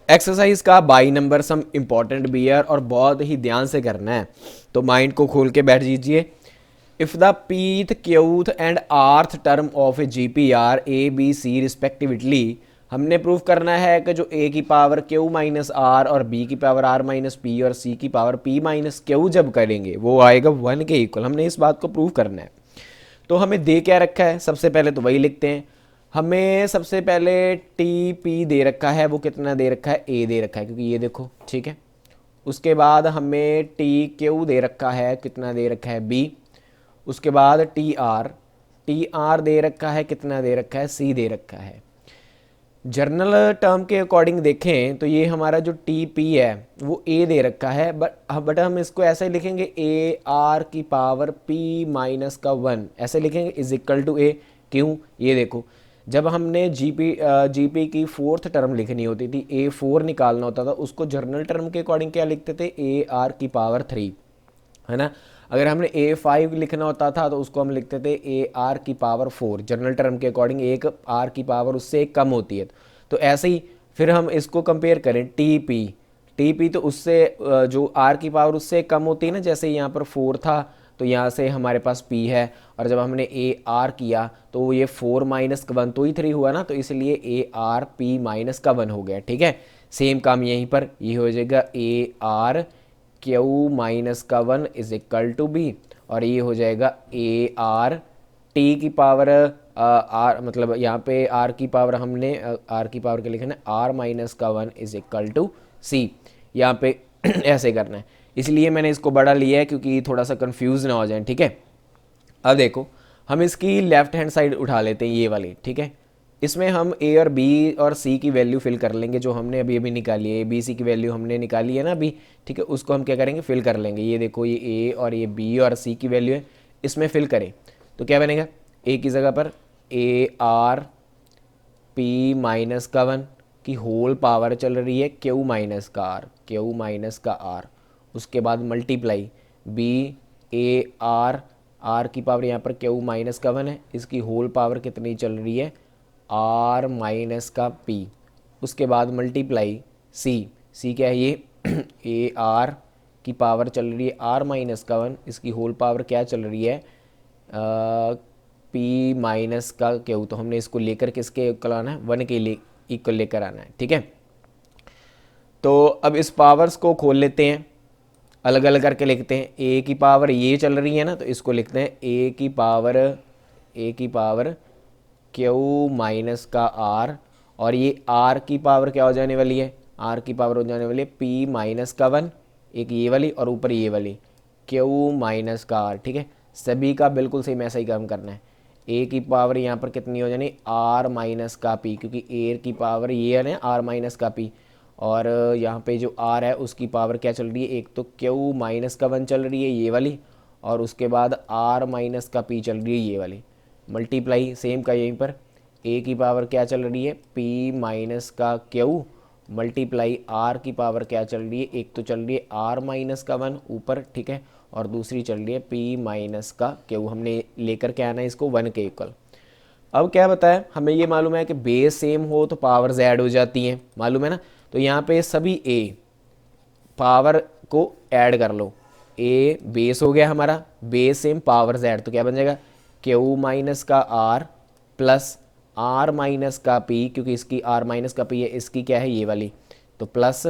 Exercise का by number some important भी है और बहुत ही ध्यान से करना है, तो माइंड को खोल के बैठ दीजिए। इफ़ द पीथ क्यूथ एंड आर्थ term of A G P R A B C respectively, हमने प्रूव करना है कि जो ए की पावर क्यू माइनस आर और बी की पावर आर माइनस पी और सी की पावर पी माइनस क्यू जब करेंगे वो आएगा 1 के इक्वल। हमने इस बात को प्रूव करना है। तो हमें दे क्या रखा है, सबसे पहले तो वही लिखते हैं। हमें सबसे पहले टी पी दे रखा है, वो कितना दे रखा है, ए दे रखा है, क्योंकि ये देखो ठीक है। उसके बाद हमें टी क्यू दे रखा है, कितना दे रखा है, बी। उसके बाद टी आर दे रखा है, कितना दे रखा है, सी दे रखा है। जर्नल टर्म के अकॉर्डिंग देखें तो ये हमारा जो टी पी है वो ए दे रखा है, बट हम इसको ऐसे लिखेंगे ए आर की पावर पी माइनस का 1 ऐसे लिखेंगे इज इक्वल टू ए। क्यों, ये देखो जब हमने जीपी की फोर्थ टर्म लिखनी होती थी, ए फोर निकालना होता था, उसको जर्नल टर्म के अकॉर्डिंग क्या लिखते थे, ए आर की पावर 3, है ना। अगर हमने ए फाइव लिखना होता था तो उसको हम लिखते थे ए आर की पावर 4। जनरल टर्म के अकॉर्डिंग एक आर की पावर उससे एक कम होती है। तो ऐसे ही फिर हम इसको कंपेयर करें टी पी तो उससे जो आर की पावर उससे कम होती है ना, जैसे यहाँ पर 4 था तो यहाँ से हमारे पास पी है, और जब हमने ए आर किया तो ये 4 माइनस का 1 तो ही 3 हुआ ना, तो इसलिए ए आर पी माइनस का 1 हो गया। ठीक है, सेम काम यहीं पर ये हो जाएगा ए आर क्यू माइनस का 1 इज इक्वल टू बी, और ये हो जाएगा ए आर टी की पावर आर, मतलब यहाँ पे आर की पावर हमने आर की पावर के लिखना है आर माइनस का 1 इज इक्वल टू सी। यहाँ पे ऐसे करना है, इसलिए मैंने इसको बड़ा लिया है क्योंकि थोड़ा सा कंफ्यूज ना हो जाए। ठीक है, अब देखो हम इसकी लेफ्ट हैंड साइड उठा लेते हैं ये वाली। ठीक है, इसमें हम ए और बी और सी की वैल्यू फिल कर लेंगे, जो हमने अभी अभी निकाली है, ए बी सी की वैल्यू हमने निकाली है ना अभी। ठीक है, उसको हम क्या करेंगे, फिल कर लेंगे। ये देखो ये ए और ये बी और सी की वैल्यू है, इसमें फिल करें तो क्या बनेगा, ए की जगह पर ए आर पी माइनस का 1 की होल पावर चल रही है क्यू माइनस का आर, क्यू माइनस का आर। उसके बाद multiply b a r, r की पावर यहाँ पर क्यू माइनस का 1 है, इसकी होल पावर कितनी चल रही है, आर माइनस का पी। उसके बाद मल्टीप्लाई सी क्या है ये ए आर की पावर चल रही है आर माइनस का 1, इसकी होल पावर क्या चल रही है, पी माइनस का क्यू। तो हमने इसको लेकर किसके इक्वल आना है, 1 के लिए इक्वल लेकर आना है। ठीक है, तो अब इस पावर्स को खोल लेते हैं, अलग अलग करके लिखते हैं। ए की पावर ये चल रही है ना, तो इसको लिखते हैं ए की पावर क्यू माइनस का आर, और ये आर की पावर क्या हो जाने वाली है, आर की पावर हो जाने वाली है पी माइनस का 1, एक ये वाली और ऊपर ये वाली क्यू माइनस का आर। ठीक है, सभी का बिल्कुल सेम ऐसा ही काम करना है। ए की पावर यहाँ पर कितनी हो जानी, आर माइनस का पी, क्योंकि ए की पावर ये है ना आर माइनस का पी, और यहाँ पे जो आर है उसकी पावर क्या चल रही है, एक तो क्यू माइनस का 1 चल रही है ये वाली, और उसके बाद आर माइनस का पी चल रही है ये वाली। मल्टीप्लाई सेम का यहीं पर ए की पावर क्या चल रही है, पी माइनस का क्यू, मल्टीप्लाई आर की पावर क्या चल रही है, एक तो चल रही है आर माइनस का 1 ऊपर, ठीक है, और दूसरी चल रही है पी माइनस का क्यू। हमने लेकर के आना है इसको 1 के इक्वल। अब क्या बताया, हमें ये मालूम है कि बेस सेम हो तो पावर्स ऐड हो जाती हैं, मालूम है ना। तो यहाँ पे सभी ए पावर को ऐड कर लो, ए बेस हो गया हमारा, बेस सेम पावर्स ऐड, तो क्या बन जाएगा, क्यू माइनस का आर प्लस आर माइनस का पी, क्योंकि इसकी आर माइनस का पी है, इसकी क्या है ये वाली, तो प्लस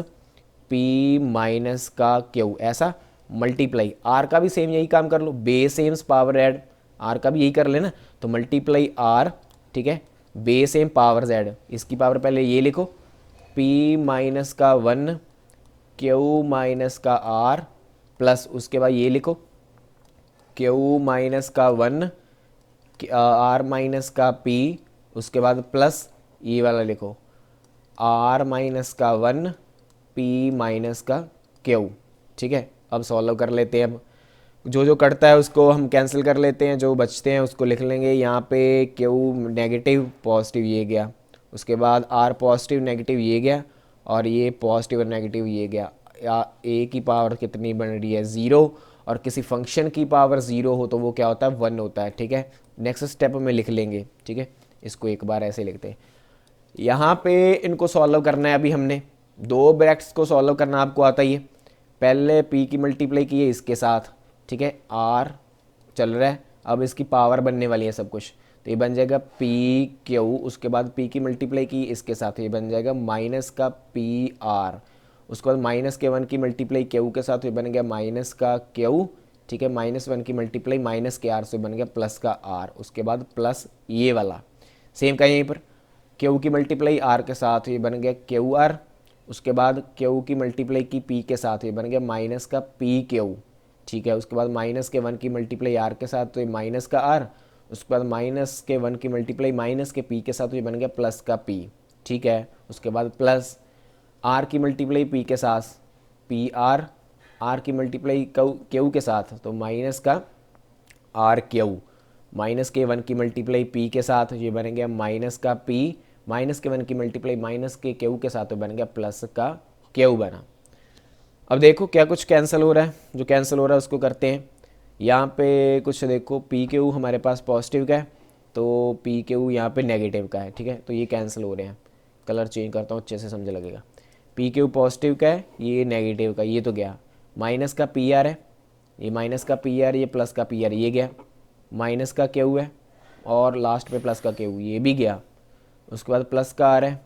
पी माइनस का क्यू, ऐसा मल्टीप्लाई आर का भी सेम यही काम कर लो, base same power add, R का भी यही कर लेना, तो मल्टीप्लाई आर, ठीक है, बेस सेम पावर्स ऐड, इसकी पावर पहले ये लिखो पी माइनस का 1 क्यू माइनस का आर, प्लस उसके बाद ये लिखो क्यू माइनस का 1 आर माइनस का पी, उसके बाद प्लस ये वाला लिखो आर माइनस का 1 पी माइनस का क्यू। ठीक है, अब सॉल्व कर लेते हैं। अब जो जो कटता है उसको हम कैंसिल कर लेते हैं, जो बचते हैं उसको लिख लेंगे। यहाँ पे क्यू नेगेटिव पॉजिटिव ये गया, उसके बाद आर पॉजिटिव नेगेटिव ये गया, और ये पॉजिटिव और नेगेटिव ये गया। या ए की पावर कितनी बन रही है, 0, और किसी फंक्शन की पावर 0 हो तो वो क्या होता है, 1 होता है। ठीक है, नेक्स्ट स्टेप में लिख लेंगे। ठीक है, इसको एक बार ऐसे लिखते हैं। यहाँ पे इनको सॉल्व करना है अभी हमने। दो ब्रैकेट्स को सॉल्व करना आपको आता ही है। पहले p की मल्टीप्लाई की है इसके साथ, ठीक है, r चल रहा है, अब इसकी पावर बनने वाली है सब कुछ, तो ये बन जाएगा पी क्यू, उसके बाद p की मल्टीप्लाई की इसके साथ, ये बन जाएगा माइनस का पी आर, उसके बाद माइनस के 1 की मल्टीप्लाई क्यू के साथ, ये बन गया माइनस का क्यू, ठीक है, -1 की मल्टीप्लाई माइनस के आर से बन गया प्लस का आर, उसके बाद प्लस ये वाला सेम का यहीं पर क्यू की मल्टीप्लाई आर के साथ, ये बन गया क्यू आर, उसके बाद क्यू की मल्टीप्लाई की पी के साथ, ये बन गया माइनस का पी क्यू, ठीक है, उसके बाद माइनस के 1 की मल्टीप्लाई आर के साथ, तो ये माइनस का आर, उसके बाद माइनस के 1 की मल्टीप्लाई माइनस के पी के साथ, तो ये बन गया प्लस का पी, ठीक है, उसके बाद प्लस आर की मल्टीप्लाई पी के साथ पी आर, आर की मल्टीप्लाई क्यू के साथ, तो माइनस का आर क्यू, माइनस के 1 की मल्टीप्लाई पी के साथ, ये बन गया माइनस का पी, माइनस के 1 की मल्टीप्लाई माइनस के क्यू के साथ, तो बन गया प्लस का क्यू बना। अब देखो क्या कुछ कैंसिल हो रहा है, जो कैंसिल हो रहा है उसको करते हैं। यहाँ पे कुछ देखो पी क्यू हमारे पास पॉजिटिव का है, तो पी क्यू यहाँ पे नेगेटिव का है, ठीक है, तो ये कैंसिल हो रहे हैं। कलर चेंज करता हूँ अच्छे से समझ लगेगा। पी क्यू पॉजिटिव का है, ये नेगेटिव का, ये तो गया। माइनस का पी आर है, ये माइनस का पी आर, ये प्लस का पी आर, ये गया। माइनस का क्यू है और लास्ट पे प्लस का क्यू, ये भी गया। उसके बाद प्लस का आर है,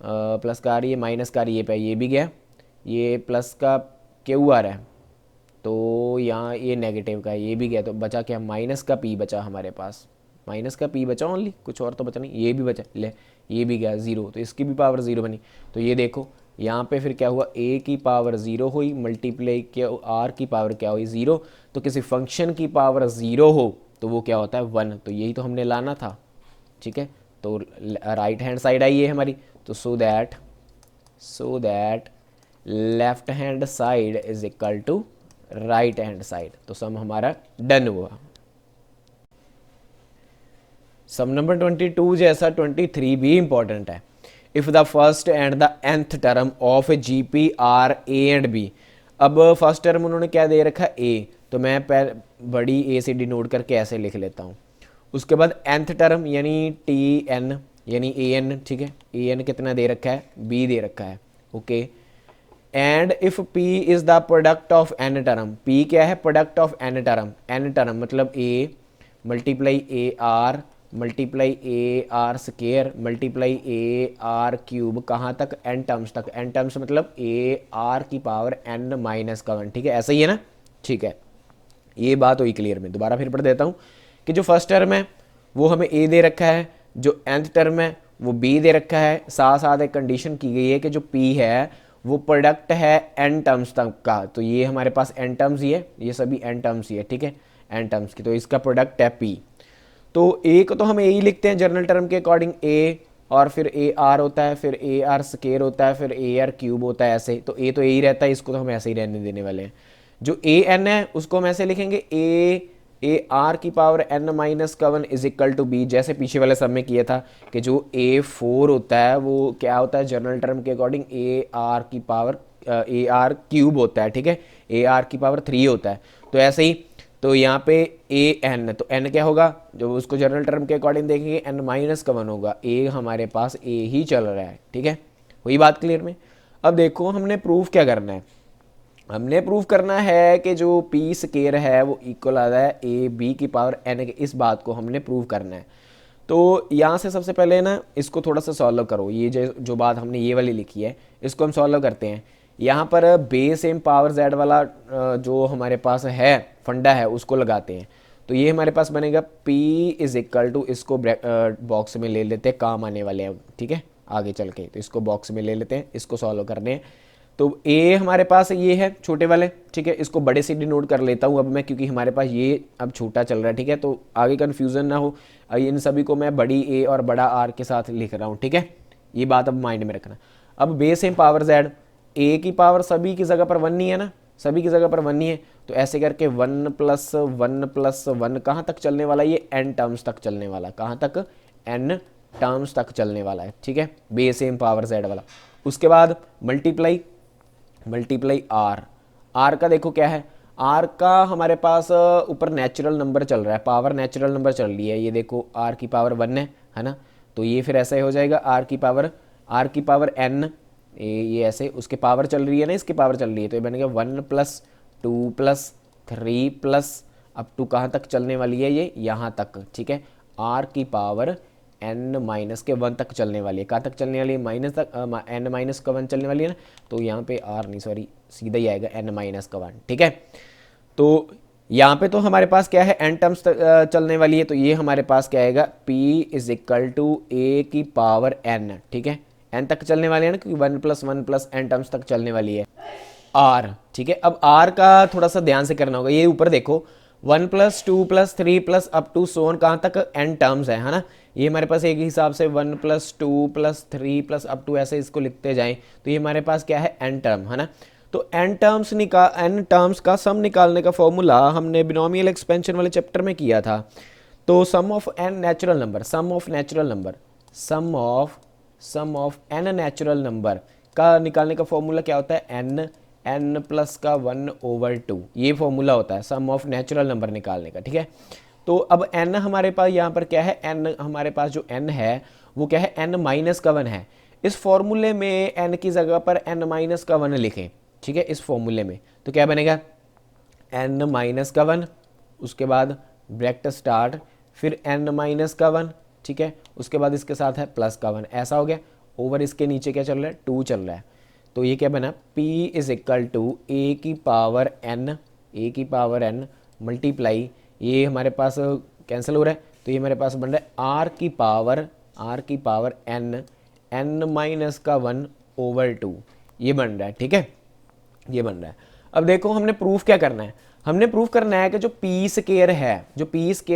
प्लस का आर, ये माइनस का आर, ये पे, ये भी गया। ये प्लस का क्यू आर है, तो यहाँ ये नेगेटिव का है, ये भी गया। तो बचा क्या, माइनस का पी बचा हमारे पास, माइनस का पी बचा ओनली, कुछ और तो बचा नहीं। ये भी बचा, ले ये भी गया 0, तो इसकी भी पावर 0 बनी। तो ये देखो यहाँ पे फिर क्या हुआ, a की पावर 0 हुई, मल्टीप्लाई क्या r की पावर क्या हुई 0। तो किसी फंक्शन की पावर 0 हो तो वो क्या होता है 1, तो यही तो हमने लाना था, ठीक है। तो राइट हैंड साइड आई है हमारी, तो so that left hand side is equal to right hand side. तो सम हमारा डन हुआ। सम नंबर 22 जैसा 23 भी इंपॉर्टेंट है। If the first and the nth term of GP are a and b. अब फर्स्ट टर्म उन्होंने क्या दे रखा है a, तो मैं बड़ी a से डिनोट करके ऐसे लिख लेता हूँ। उसके बाद nth टर्म यानी टी एन यानी ए एन, ठीक है, ए एन कितना दे रखा है b दे रखा है, okay. And if p is the product of n term, p क्या है प्रोडक्ट ऑफ n टर्म मतलब a multiply A R multiply A R square multiply A R cube, कहाँ तक n टर्म्स तक, n टर्म्स मतलब A R की power n minus का 1, ठीक है, ऐसा ही है ना, ठीक है। ये बात हुई क्लियर। में दोबारा फिर पढ़ देता हूँ कि जो फर्स्ट टर्म है वो हमें a दे रखा है, जो nth टर्म है वो b दे रखा है, साथ साथ एक कंडीशन की गई है कि जो p है वो प्रोडक्ट है n टर्म्स तक का। तो ये हमारे पास n टर्म्स ही है, ये सभी n टर्म्स ही है, ठीक है, n टर्म्स की, तो इसका प्रोडक्ट है p। तो a को तो हम a ही लिखते हैं जनरल टर्म के अकॉर्डिंग a, और फिर ए आर होता है, फिर ए आर स्केयर होता है, फिर ए आर क्यूब होता है, ऐसे। तो a तो a ही रहता है, इसको तो हम ऐसे ही रहने देने वाले हैं। जो ए एन है उसको हम ऐसे लिखेंगे ए आर की पावर n माइनस का 1 इज इक्वल टू बी, जैसे पीछे वाले सब में किया था कि जो a4 होता है वो क्या होता है जनरल टर्म के अकॉर्डिंग ए आर की पावर ए आर क्यूब होता है, ठीक है, ए आर की पावर 3 होता है। तो ऐसे ही तो यहाँ पे ए एन, तो एन क्या होगा जो उसको जनरल टर्म के अकॉर्डिंग देखेंगे n माइनस का 1 होगा, ए हमारे पास ए ही चल रहा है, ठीक है, वही बात क्लियर में। अब देखो हमने प्रूफ क्या करना है, हमने प्रूफ करना है कि जो पी स्केयर है वो इक्वल आता है ए बी की पावर n के, इस बात को हमने प्रूव करना है। तो यहाँ से सबसे पहले ना इसको थोड़ा सा सॉल्व करो, ये जो बात हमने ये वाली लिखी है इसको हम सॉल्व करते हैं। यहाँ पर बेस एम पावर z वाला जो हमारे पास है फंडा है उसको लगाते हैं। तो ये हमारे पास बनेगा p इज इक्वल टू, इसको बॉक्स में ले लेते हैं, काम आने वाले हैं, ठीक है, आगे चल के। तो इसको बॉक्स में ले लेते हैं, इसको सॉल्व करने हैं। तो a हमारे पास ये है छोटे वाले, ठीक है, इसको बड़े से डिनोट कर लेता हूँ अब मैं, क्योंकि हमारे पास ये अब छोटा चल रहा है, ठीक है, तो आगे कन्फ्यूज़न ना हो, इन सभी को मैं बड़ी a और बड़ा r के साथ लिख रहा हूँ, ठीक है, ये बात अब माइंड में रखना। अब base m power z, a की पावर सभी की जगह पर 1 नहीं है ना, सभी की जगह पर 1 नहीं है, तो ऐसे करके 1 + 1 कहाँ तक चलने वाला है, ये n टर्म्स तक चलने वाला है, कहाँ तक n टर्म्स तक चलने वाला है, ठीक है, बेस एम पावर z वाला। उसके बाद मल्टीप्लाई आर का देखो क्या है, आर का हमारे पास ऊपर नेचुरल नंबर चल रहा है, पावर नेचुरल नंबर चल रही है, ये देखो आर की पावर 1 है ना, तो ये फिर ऐसा ही हो जाएगा आर की पावर n ये ऐसे उसके पावर चल रही है ना, इसकी पावर चल रही है, तो ये बनेगा 1+2+3+ अप टू कहाँ तक चलने वाली है, ये यहाँ तक, ठीक है। आर की पावर n-1 तक चलने वाली है, कहाँ तक चलने वाली है, माइनस तक, n-1 चलने वाली है ना, तो यहाँ पे आर नहीं, सॉरी, सीधा ही आएगा n-1, ठीक है। तो यहाँ पे तो हमारे पास क्या है, n टर्म्स चलने वाली है, तो ये हमारे पास क्या आएगा, p is equal to a की पावर n, ठीक है, n तक चलने वाली है ना, क्योंकि 1+1+n टर्म्स तक चलने वाली है r, ठीक है। अब r का थोड़ा सा ध्यान से करना होगा, ये ऊपर देखो 1+2+3+ अप टू सोन कहाँ तक n टर्म्स है ना, ये हमारे पास एक हिसाब से 1+2+3+ अप टू ऐसे इसको लिखते जाएं, तो ये हमारे पास क्या है, n टर्म है ना। तो n टर्म्स का सम निकालने का फॉर्मूला हमने बिनोमियल एक्सपेंशन वाले चैप्टर में किया था। तो sum of n natural number, sum of n natural number का निकालने का फॉर्मूला क्या होता है, n प्लस का 1/2, ये फॉर्मूला होता है सम ऑफ नेचुरल नंबर निकालने का, ठीक है। तो अब n हमारे पास यहाँ पर क्या है, n हमारे पास जो n है वो क्या है, n-1 है। इस फॉर्मूले में n की जगह पर n-1 लिखें, ठीक है, इस फॉर्मूले में, तो क्या बनेगा, n-1, उसके बाद ब्रैकेट स्टार्ट, फिर n-1, ठीक है, उसके बाद इसके साथ है +1, ऐसा हो गया, ओवर इसके नीचे क्या चल रहा है, 2 चल रहा है। तो ये क्या बना, p is equal to a की पावर n मल्टीप्लाई, ये हमारे पास कैंसिल हो रहा है, तो ये हमारे पास बन रहा है r की पावर n-1/2, ये बन रहा है, ठीक है, ये बन रहा है। अब देखो हमने प्रूफ क्या करना है, हमने प्रूफ करना है कि जो पी स्केयर है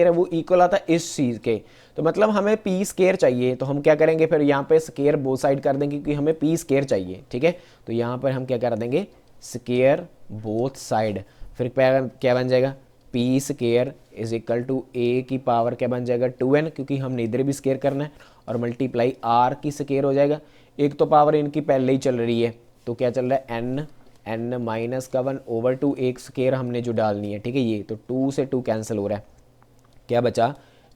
वो इक्वल आता है इस चीज़ के, तो मतलब हमें पी स्केयर चाहिए, तो हम क्या करेंगे, फिर यहाँ पे स्केयर बोथ साइड कर देंगे क्योंकि हमें पी स्केयर चाहिए, ठीक है। तो यहाँ पर हम क्या कर देंगे, स्केयर बोथ साइड, फिर क्या बन जाएगा, P square is equal to A की पावर क्या बन जाएगा, 2n, क्योंकि हमने इधर भी स्केयर करना है, और मल्टीप्लाई आर की स्केयर हो जाएगा, एक तो पावर इनकी पहले ही चल रही है, तो क्या चल रहा है, n-1/2, एक स्केयर हमने जो डालनी है, ठीक है, ये तो 2 से 2 कैंसिल हो रहा है, क्या बचा,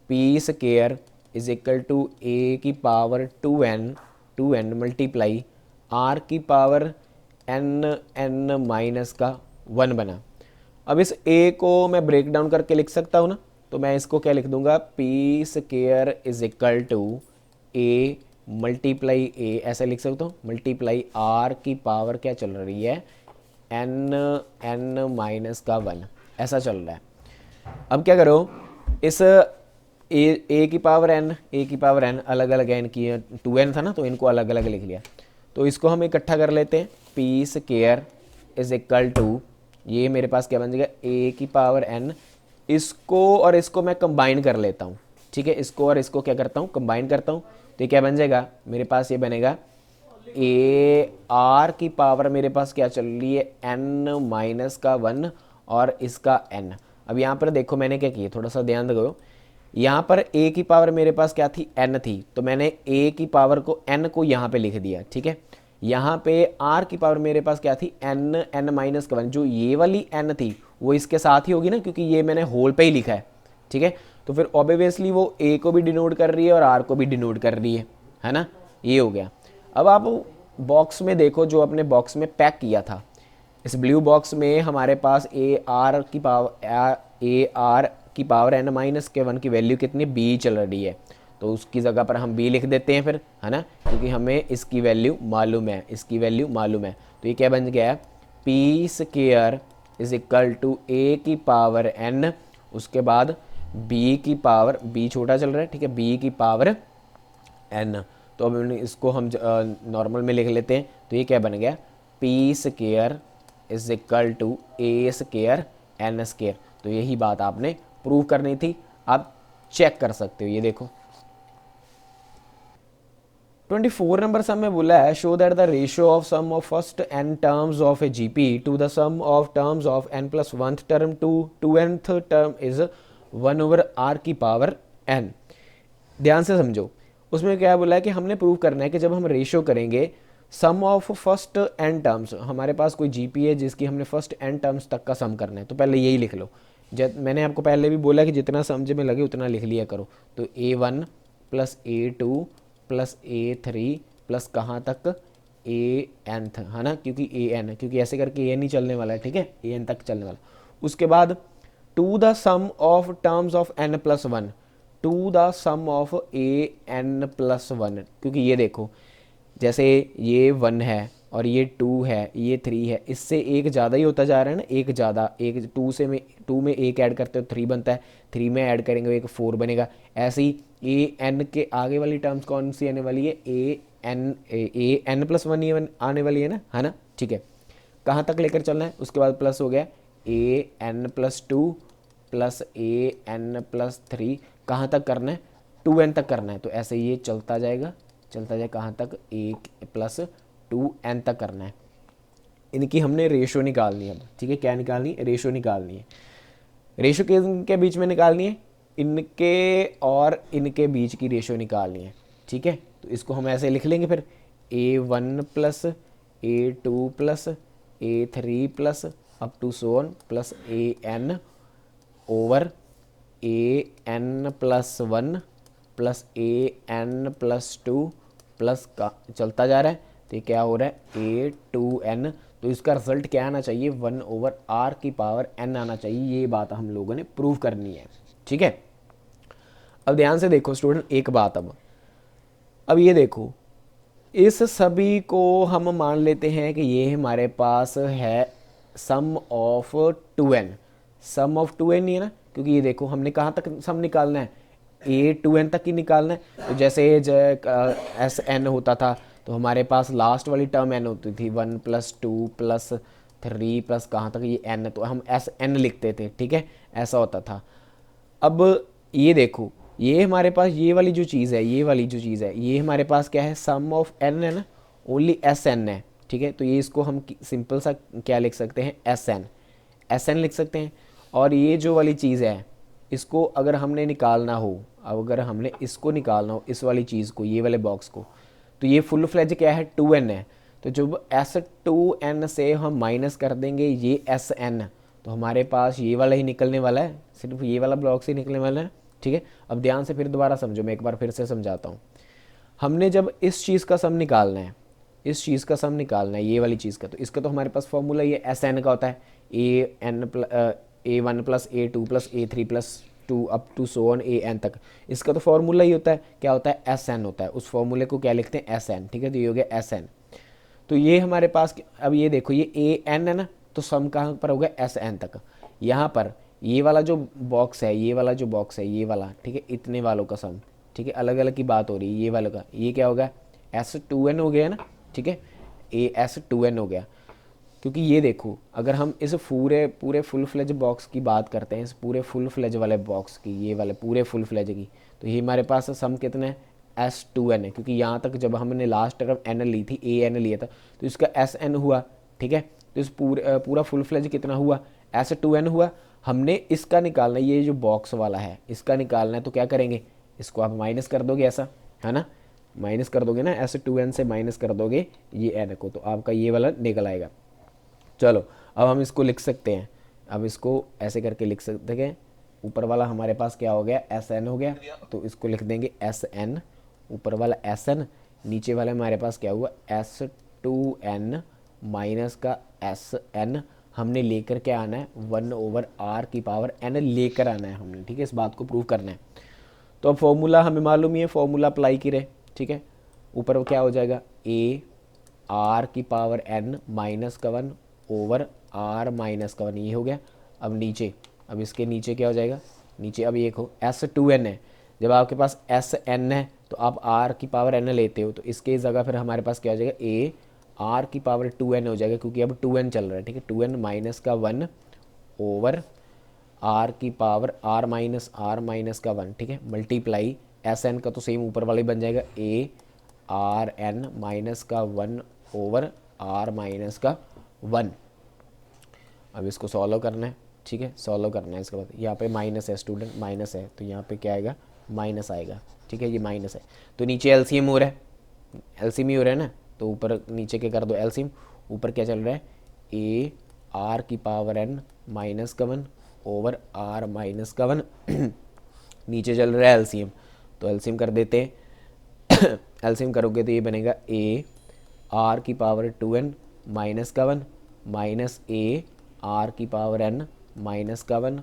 P square is equal to A की पावर 2n मल्टीप्लाई आर की पावर n-1 बना। अब इस a को मैं ब्रेक डाउन करके लिख सकता हूँ ना, तो मैं इसको क्या लिख दूंगा, p square is equal to a multiply a, ऐसा लिख सकता हूँ, मल्टीप्लाई r की पावर क्या चल रही है, n-1, ऐसा चल रहा है। अब क्या करो, इस a की पावर n अलग अलग है, इनकी 2n था ना, तो इनको अलग अलग लिख लिया, तो इसको हम इकट्ठा कर लेते हैं, p square is equal to, ये मेरे पास क्या बन जाएगा, a की पावर n, इसको और इसको मैं कंबाइन कर लेता हूँ, ठीक है, इसको और इसको क्या करता हूँ, कंबाइन करता हूँ, तो ये क्या बन जाएगा, मेरे पास ये बनेगा a r की पावर मेरे पास क्या चल रही है, n-1 और इसका n। अब यहाँ पर देखो मैंने क्या किया, थोड़ा सा ध्यान दो, यहाँ पर a की पावर मेरे पास क्या थी, n थी, तो मैंने a की पावर को n को यहाँ पे लिख दिया, ठीक है। यहाँ पे r की पावर मेरे पास क्या थी, n-1, जो ये वाली n थी वो इसके साथ ही होगी ना, क्योंकि ये मैंने होल पे ही लिखा है, ठीक है। तो फिर ऑब्वियसली वो a को भी डिनोट कर रही है और r को भी डिनोट कर रही है ना, ये हो गया। अब आप बॉक्स में देखो, जो अपने बॉक्स में पैक किया था, इस ब्लू बॉक्स में हमारे पास आर की पावर n-1 की वैल्यू कितनी, b चल रही है, तो उसकी जगह पर हम b लिख देते हैं फिर, है ना, क्योंकि हमें इसकी वैल्यू मालूम है, तो ये क्या बन गया, p square is equal to a की पावर n, उसके बाद b की पावर, b छोटा चल रहा है, ठीक है, b की पावर n, तो अब इसको हम नॉर्मल में लिख लेते हैं, तो ये क्या बन गया, p square is equal to a square n square. तो यही बात आपने प्रूव करनी थी, आप चेक कर सकते हो, ये देखो 24 नंबर सम में बोला है, show that the ratio of sum of first n terms of a GP to the sum of terms of n+1th term to 2nth term is 1/r की पावर n। ध्यान से समझो, उसमें क्या बोला है कि हमने प्रूव करना है कि जब हम रेशियो करेंगे सम ऑफ फर्स्ट n टर्म्स, हमारे पास कोई जीपी है जिसकी हमने फर्स्ट n टर्म्स तक का सम करना है, तो पहले यही लिख लो, मैंने आपको पहले भी बोला कि जितना समझ में लगे उतना लिख लिया करो, तो a1 + a2 + a3 प्लस कहाँ तक ए nth, है ना, क्योंकि ए एन, क्योंकि ऐसे करके ए एन ही चलने वाला है, ठीक है, ए एन तक चलने वाला। उसके बाद to the sum of terms of n plus one, to the sum of a N plus one, क्योंकि ये देखो जैसे ये वन है और ये टू है, ये थ्री है, इससे एक ज़्यादा ही होता जा रहा है ना, एक ज़्यादा, एक टू से में, टू में एक ऐड करते हो थ्री बनता है, थ्री में ऐड करेंगे एक फोर बनेगा। ऐसे ही ए एन के आगे वाली टर्म्स कौन सी आने वाली है, ए एन प्लस वन आने वाली है ना, ठीक है। कहाँ तक लेकर चलना है, उसके बाद प्लस हो गया A N plus two plus A N plus three, कहाँ तक करना है, टू एन तक करना है। तो ऐसे ये चलता जाएगा कहाँ तक, एक प्लस टू एन तक करना है। इनकी हमने रेशो निकालनी है अब, ठीक है, क्या निकालनी है, रेशो निकालनी है। रेशो के बीच में निकालनी है, इनके और इनके बीच की रेशो निकालनी है, ठीक है। तो इसको हम ऐसे लिख लेंगे फिर, A one plus A two plus A three plus up to so on plus A N over A N plus one plus A N plus two plus का चलता जा रहा है। तो ये क्या हो रहा है, ए टू एन। तो इसका रिजल्ट क्या आना चाहिए, वन ओवर आर की पावर एन आना चाहिए। ये बात हम लोगों ने प्रूव करनी है, ठीक है। अब ध्यान से देखो स्टूडेंट एक बात, अब ये देखो, इस सभी को हम मान लेते हैं कि ये हमारे पास है sum of two N, sum of two N ही है ना, क्योंकि ये देखो हमने कहाँ तक सम निकालना है, ए टू एन तक ही निकालना है। तो जैसे एस एन होता था तो हमारे पास लास्ट वाली टर्म एन होती थी, one plus two plus three plus कहाँ तक ये एन, तो हम एस एन लिखते थे, ठीक है, ऐसा होता था। अब ये देखो, ये हमारे पास ये वाली जो चीज़ है, ये वाली जो चीज़ है, ये हमारे पास क्या है, सम ऑफ एन है ना, ओनली एस एन है, ठीक है। तो ये इसको हम सिंपल सा क्या लिख सकते हैं, एस एन लिख सकते हैं। और ये जो वाली चीज़ है, इसको अगर हमने निकालना हो, अगर हमने इसको निकालना हो, इस वाली चीज़ को, ये वाले बॉक्स को, तो ये फुल फ्लेज क्या है, टू एन है। तो जब एस टू एन से हम माइनस कर देंगे ये एस एन, तो हमारे पास ये वाला ही निकलने वाला है, सिर्फ ये वाला ब्लॉक से निकलने वाला है, ठीक है। अब ध्यान से फिर दोबारा समझो, मैं एक बार फिर से समझाता हूँ। हमने जब इस चीज़ का सम निकालना है, इस चीज़ का सम निकालना है, ये वाली चीज़ का, तो इसका तो हमारे पास फॉर्मूला ये एस एन का होता है, A one plus A two plus A three plus to up to so on A N तक। इसका तो फॉर्मूला ही होता है, क्या होता है, एस एन होता है। उस फॉर्मूले को क्या लिखते हैं, एस एन, ठीक है। तो ये हो गया एस एन। तो ये हमारे पास, अब ये देखो ये ए एन है ना, तो सम कहाँ पर होगा, एस एन तक। यहाँ पर ये वाला जो बॉक्स है, ये वाला जो बॉक्स है, ये वाला, ठीक है, इतने वालों का सम, ठीक है, अलग अलग की बात हो रही है, ये वालों का, ये क्या होगा, एस टू एन हो गया ना, ठीक है, ए एस टू एन हो गया। क्योंकि ये देखो, अगर हम इस पूरे फुल फ्लेज बॉक्स की बात करते हैं, इस पूरे फुल फ्लेज वाले बॉक्स की, ये वाले पूरे फुल फ्लेज की, तो ये हमारे पास सम कितने है, एस टू एन है। क्योंकि यहाँ तक जब हमने लास्ट टर्म एन ली थी, ए एन लिया था, तो इसका एस एन हुआ, ठीक है। तो इस पूरा फुल फ्लेज कितना हुआ, एस टू एन हुआ। हमने इसका निकालना है, ये जो बॉक्स वाला है इसका निकालना है, तो क्या करेंगे, इसको आप माइनस कर दोगे, ऐसा है ना, माइनस कर दोगे ना, एस टू एन से माइनस कर दोगे ये एन को, तो आपका ये वाला निकल आएगा। चलो अब हम इसको लिख सकते हैं, अब इसको ऐसे करके लिख सकते हैं, ऊपर वाला हमारे पास क्या हो गया, एस एन हो गया, तो इसको लिख देंगे एस एन, ऊपर वाला एस एन, नीचे वाला हमारे पास क्या हुआ, एस टू एन माइनस का एस एन। हमने लेकर क्या आना है, वन ओवर आर की पावर एन लेकर आना है हमने, ठीक है, इस बात को प्रूव करना है। तो अब फॉर्मूला हमें मालूम ही है, फॉर्मूला अप्लाई करे, ठीक है। ऊपर क्या हो जाएगा, ए आर की पावर एन माइनस का वन ओवर आर माइनस का वन, ये हो गया। अब नीचे, अब इसके नीचे क्या हो जाएगा, नीचे अब ये देखो एस टू एन है, जब आपके पास एस एन है तो आप आर की पावर एन लेते हो, तो इसके जगह फिर हमारे पास क्या हो जाएगा, ए आर की पावर टू एन हो जाएगा, क्योंकि अब टू एन चल रहा है, ठीक है, टू एन माइनस का वन ओवर आर की पावर आर माइनस का वन, ठीक है, मल्टीप्लाई एस एन का तो सेम ऊपर वाले बन जाएगा, ए आर एन माइनस का वन ओवर आर माइनस का वन। अब इसको सॉल्व करना है, ठीक है, सॉल्व करना है। इसके बाद यहाँ पे माइनस है स्टूडेंट, माइनस है, तो यहाँ पे क्या आएगा, माइनस आएगा, ठीक है, ये माइनस है। तो नीचे एलसीएम हो रहा है, एलसीएम ही हो रहा है ना, तो ऊपर नीचे के कर दो एलसीएम। ऊपर क्या चल रहा है, ए आर की पावर एन माइनस का वन ओवर आर माइनस का वन नीचे चल रहा है एलसीएम, तो एलसीएम कर देते हैं एलसीएम करोगे तो ये बनेगा ए आर की पावर 2n माइनस का 1 माइनस ए आर की पावर n माइनस का 1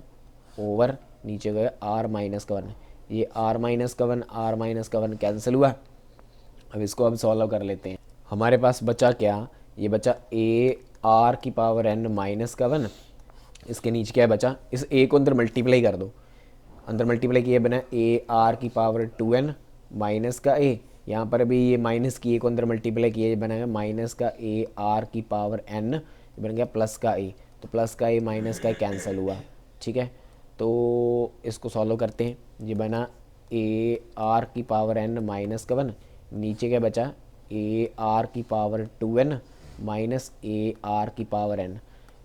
ओवर नीचे गए आर माइनस का 1। ये आर माइनस का 1 आर माइनस का 1 कैंसिल हुआ। अब इसको हम सॉल्व कर लेते हैं। हमारे पास बचा क्या, ये बचा ए आर की पावर n माइनस का 1। इसके नीचे क्या बचा, इस ए को अंदर मल्टीप्लाई कर दो, अंदर मल्टीप्लाई किए बना ए आर की पावर 2n माइनस का ए, यहाँ पर भी ये माइनस की ए को अंदर मल्टीप्लाई किए बनेगा माइनस का ए आर की पावर n बन गया प्लस का ए, तो प्लस का ए माइनस का ए कैंसिल हुआ। ठीक है, तो इसको सॉल्व करते हैं। ये बना ए आर की पावर n माइनस का 1, नीचे क्या बचा ए आर की power 2n minus A R की पावर n।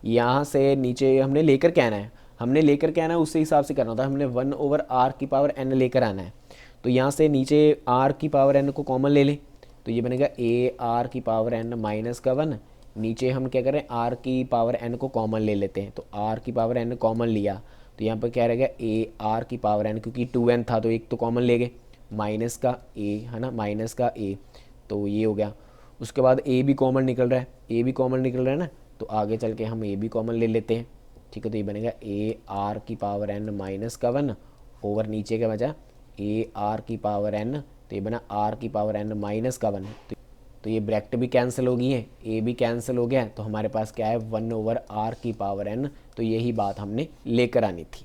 यहाँ से नीचे हमने लेकर क्या आना है, हमने लेकर क्या आना है उसी हिसाब से करना होता है। हमने 1/r की पावर n लेकर आना है। तो यहाँ से नीचे r की पावर n को कॉमन ले लें, तो ये बनेगा ए आर की पावर n माइनस का 1। नीचे हम क्या करें, r की पावर n को कॉमन ले लेते हैं, तो r की पावर n कॉमन लिया तो यहाँ पर क्या रहेगा ए आर की पावर n, क्योंकि 2n था तो एक तो कॉमन ले गए, माइनस का ए है ना, माइनस का ए, तो ये हो गया। उसके बाद ए भी कॉमन निकल रहा है, ए भी कॉमन निकल रहा है ना, तो आगे चल के हम ए भी कॉमन ले लेते हैं। ठीक है, तो ये बनेगा ए आर की पावर n माइनस का 1 ओवर नीचे क्या बचा ए आर की पावर n, तो ये बना आर की पावर n माइनस का 1। तो ये ब्रैकेट भी कैंसिल हो गई है, ए भी कैंसिल हो गया, तो हमारे पास क्या है 1/r की पावर n। तो यही बात हमने लेकर आनी थी।